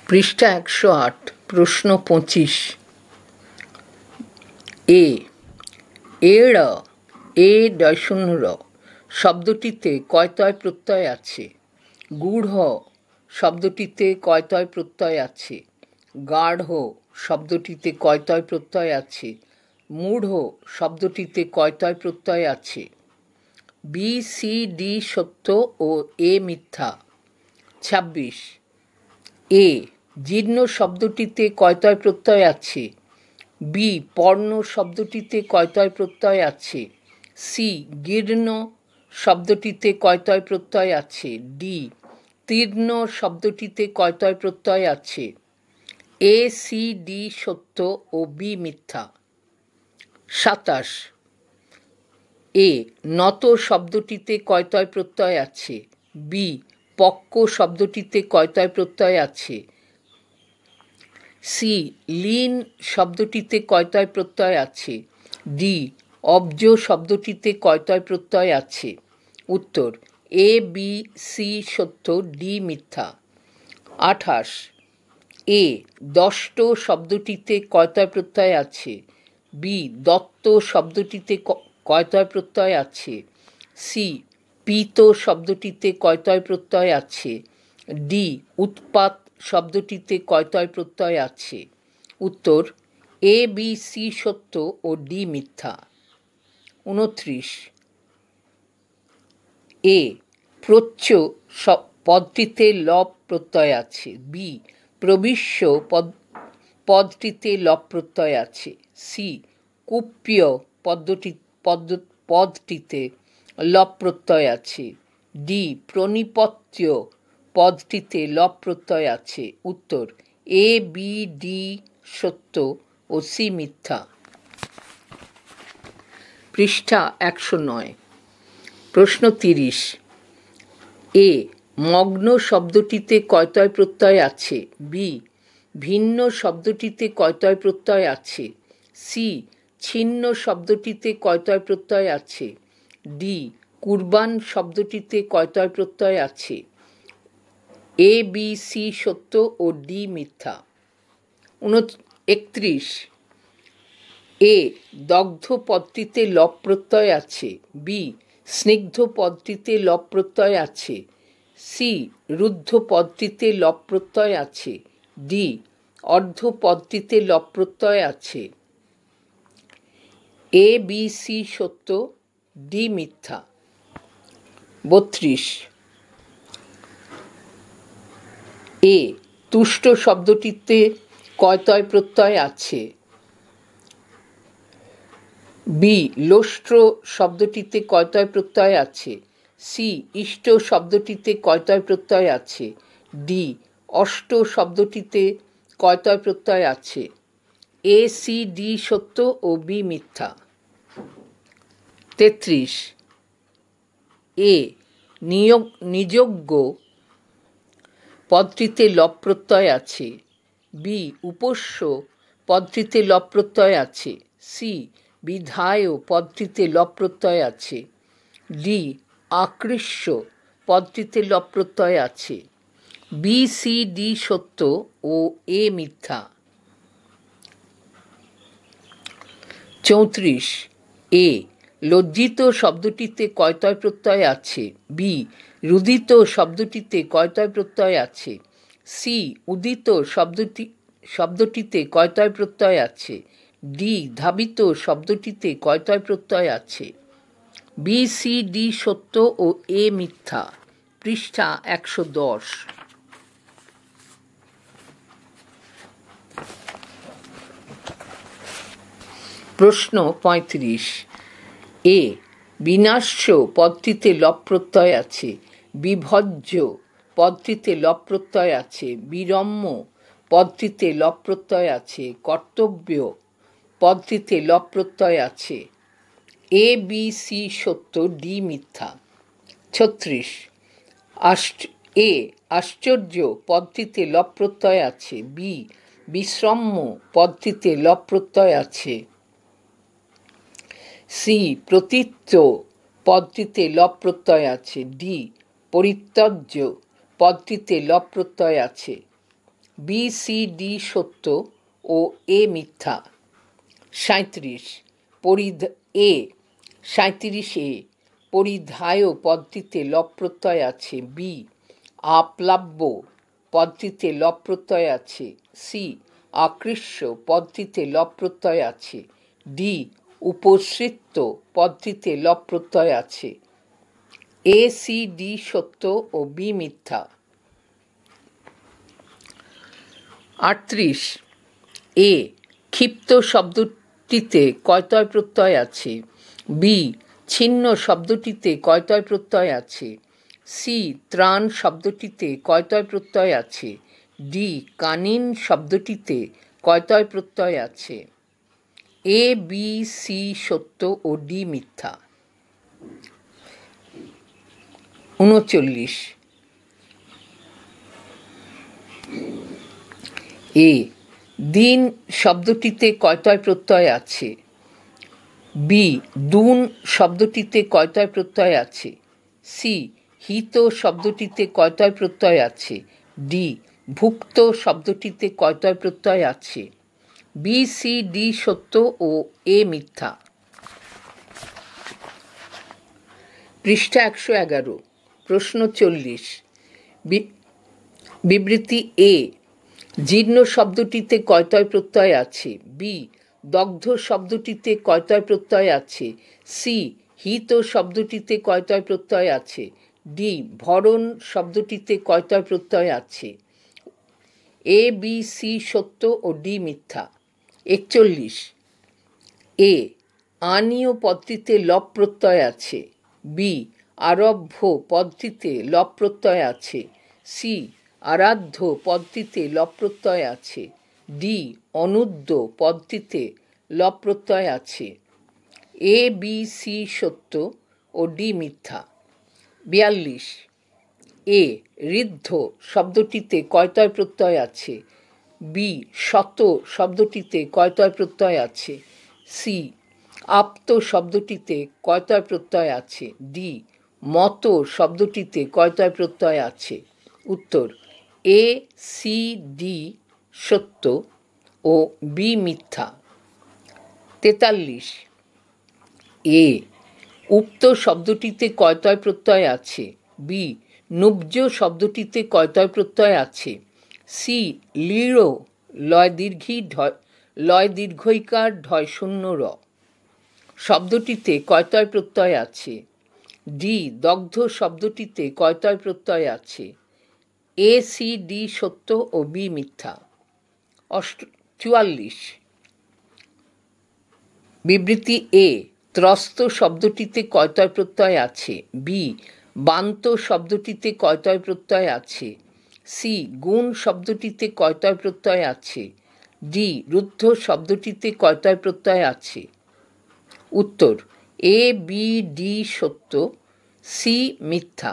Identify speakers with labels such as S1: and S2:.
S1: পৃষ্ঠা ১০৮ প্রশ্ন ২৫ এড় শব্দটিতে কয়তয় প্রত্যয় আছে? গূঢ় শব্দটিতে কয়তয় প্রত্যয় আছে? গাঢ় শব্দটিতে কয়তয় প্রত্যয় আছে? মূঢ় শব্দটিতে কয়তয় প্রত্যয় আছে? বি, সি, ডি সত্য ও এ মিথ্যা। ২৬ জীর্ণ শব্দটিতে কয়তয় প্রত্যয় আছে? বি, পর্ণ শব্দটিতে কয়তয় প্রত্যয় আছে? সি, গীর্ণ শব্দটিতে কয়তয় প্রত্যয় আছে? ডি, তীর্ণ শব্দটিতে কয়তয় প্রত্যয় আছে? এ, সি, ডি সত্য ও বি মিথ্যা। ২৭ নত শব্দটিতে কয়তয় প্রত্যয় আছে? বি, পক্ক শব্দটিতে কয়তয় প্রত্যয় আছে? সি, লীন শব্দটিতে কয়তয় প্রত্যয় আছে? ডি, অব্জ শব্দটিতে কয়তয় প্রত্যয় আছে? উত্তর এ, বি, সি সত্য, ডি মিথ্যা। ২৮ দষ্ট শব্দটিতে কয়তয় প্রত্যয় আছে? বি, দত্ত শব্দটিতে কয়তয় প্রত্যয় আছে? সি, পীত শব্দটিতে কয়তয় প্রত্যয় আছে? ডি, উৎপাত শব্দটিতে কয়তয় প্রত্যয় আছে? উত্তর এ, বি, সি সত্য ও ডি মিথ্যা। ২৯ প্রচ্ছ পদটিতে লব প্রত্যয় আছে। বি, প্রবিশ্য পদটিতে লব প্রত্যয় আছে। সি, কুপ্য পদটিতে লব প্রত্যয় আছে। ডি, প্রনিপত্য পদটিতে লব প্রত্যয় আছে। উত্তর এ, বি, ডি সত্য ও সি মিথ্যা। পৃষ্ঠা ১০৯ প্রশ্ন ৩০ মগ্ন শব্দটিতে কয়তয় প্রত্যয় আছে? বি, ভিন্ন শব্দটিতে কয়তয় প্রত্যয় আছে? সি, ছিন্ন শব্দটিতে কয়তয় প্রত্যয় আছে? ডি, কুরবান শব্দটিতে কয়তয় প্রত্যয় আছে? এ, বি, সি সত্য ও ডি মিথ্যা। ৩১ দগ্ধ পদটিতে লব প্রত্যয় আছে। বি, স্নিগ্ধ পদটিতে লব প্রত্যয় আছে। সি, রুদ্ধ পদটিতে লব প্রত্যয় আছে। ডি, অর্ধ পদটিতে লব প্রত্যয় আছে। এ, বি, সি সত্য, ডি মিথ্যা। ৩২ তুষ্ট শব্দটিতে কয়তয় প্রত্যয় আছে? বি, লোষ্ট্র শব্দটিতে কয়তয় প্রত্যয় আছে? সি, ইষ্ট শব্দটিতে কয়তয় প্রত্যয় আছে? ডি, অষ্ট শব্দটিতে কয়তয় প্রত্যয় আছে? এ, সি, ডি সত্য ও বি মিথ্যা। ৩৩ নিযোগ্য পদটিতে লব প্রত্যয় আছে। বি, উপস্য পদটিতে লব প্রত্যয় আছে। সি, বিধায় পদটিতে লব প্রত্যয় আছে। ডি, আকৃষ্য পদটিতে লব প্রত্যয় আছে। বি, সি, ডি সত্য ও এ মিথ্যা। ৩৪ লজ্জিত শব্দটিতে কয়তয় প্রত্যয় আছে? বি, রুদিত শব্দটিতে কয়তয় প্রত্যয় আছে? সি, উদিত শব্দটিতে কয়তয় প্রত্যয় আছে? ডি, ধাবিত শব্দটিতে কয়তয় প্রত্যয় আছে? বি, সি, ডি সত্য ও এ মিথ্যা। পৃষ্ঠা ১১০ প্রশ্ন ৩৫ বিনাশ্য পদটিতে লব প্রত্যয় আছে। বিভজ্য পদটিতে লব প্রত্যয় আছে। বিরম্য পদটিতে লব প্রত্যয় আছে। কর্তব্য পদটিতে লব প্রত্যয় আছে। এ, বি, সি সত্য, ডি মিথ্যা। ৩৬ আশ্চর্য পদটিতে লব প্রত্যয় আছে। বি, বিশ্রম্য পদটিতে লব প্রত্যয় আছে। সি, প্রতীচ্য পদটিতে লব প্রত্যয় আছে। ডি, পরিত্যজ্য পদটিতে লব প্রত্যয় আছে। বি সি ডি সত্য ও এ মিথ্যা। 37 এ 37 পরিধায় পদটিতে লব প্রত্যয় আছে। বি আপ্লাব্য পদটিতে লব প্রত্যয় আছে। সি আকৃষ্য পদটিতে লব প্রত্যয় আছে। ডি উপসৃত পদটিতে লব প্রত্যয় আছে। এ সি ডি সত্য ও বি মিথ্যা। 38 এ ক্ষিপ্ত শব্দটিতে কয়তয় প্রত্যয় আছে। বি ছিন্ন শব্দটিতে কয়তয় প্রত্যয় আছে। সি ত্রাণ শব্দটিতে কয়তয় প্রত্যয় আছে। ডি কানীন শব্দটিতে কয়তয় প্রত্যয় আছে। এ বি সি সত্য ও ডি মিথ্যা। 39 এ দিন শব্দটিতে কয়তয় প্রত্যয় আছে। বি দুন শব্দটিতে কয়তয় প্রত্যয় আছে। সি হিত শব্দটিতে কয়তয় প্রত্যয় আছে। ডি ভুক্ত শব্দটিতে কয়তয় প্রত্যয় আছে। বি সি ডি সত্য ও এ মিথ্যা। পৃষ্ঠা 111 প্রশ্ন 40 বিবৃতি এ জীর্ণ শব্দটিতে কয়তয় প্রত্যয় আছে। বি দগ্ধ শব্দটিতে কয়তয় প্রত্যয় আছে। সি হিত শব্দটিতে কয়তয় প্রত্যয় আছে। ডি ভরণ শব্দটিতে কয়তয় প্রত্যয় আছে। এ বি সি সত্য ও ডি মিথ্যা। 41 এ আনীয় পদটিতে লব প্রত্যয় আছে। বি আরব্য পদটিতে লব প্রত্যয় আছে। সি আরাধ্য পদটিতে লব প্রত্যয় আছে। ডি অনুদ্য পদটিতে লব প্রত্যয় আছে। এ বি সি সত্য ও ডি মিথ্যা। 42 এ ঋদ্ধ শব্দটিতে কয়তয় প্রত্যয় আছে। বি শত শব্দটিতে কয়তয় প্রত্যয় আছে। সি আপ্ত শব্দটিতে কয়তয় প্রত্যয় আছে। ডি মত শব্দটিতে কয়তয় প্রত্যয় আছে। উত্তর এ সি ডি সত্য ও বি মিথ্যা। 43 এ উক্ত শব্দটিতে কয়তয় প্রত্যয় আছে। বি নুব্জ শব্দটিতে কয়তয় প্রত্যয় আছে। সি লিড় লয় দীর্ঘইকার ঢয় শূন্য র শব্দটিতে কয়তয় প্রত্যয় আছে। ডি দগ্ধ শব্দটিতে কয়তয় প্রত্যয় আছে। এ সি ডি সত্য ও বি মিথ্যা। 44 বিবৃতি এ ত্রস্ত শব্দটিতে কয়তয় প্রত্যয় আছে। বি বান্ত শব্দটিতে কয়তয় প্রত্যয় আছে। সি গুণ শব্দটিতে কয়তয় প্রত্যয় আছে। ডি রুদ্ধ শব্দটিতে কয়তয় প্রত্যয় আছে। উত্তর এ বি ডি সত্য সি মিথ্যা।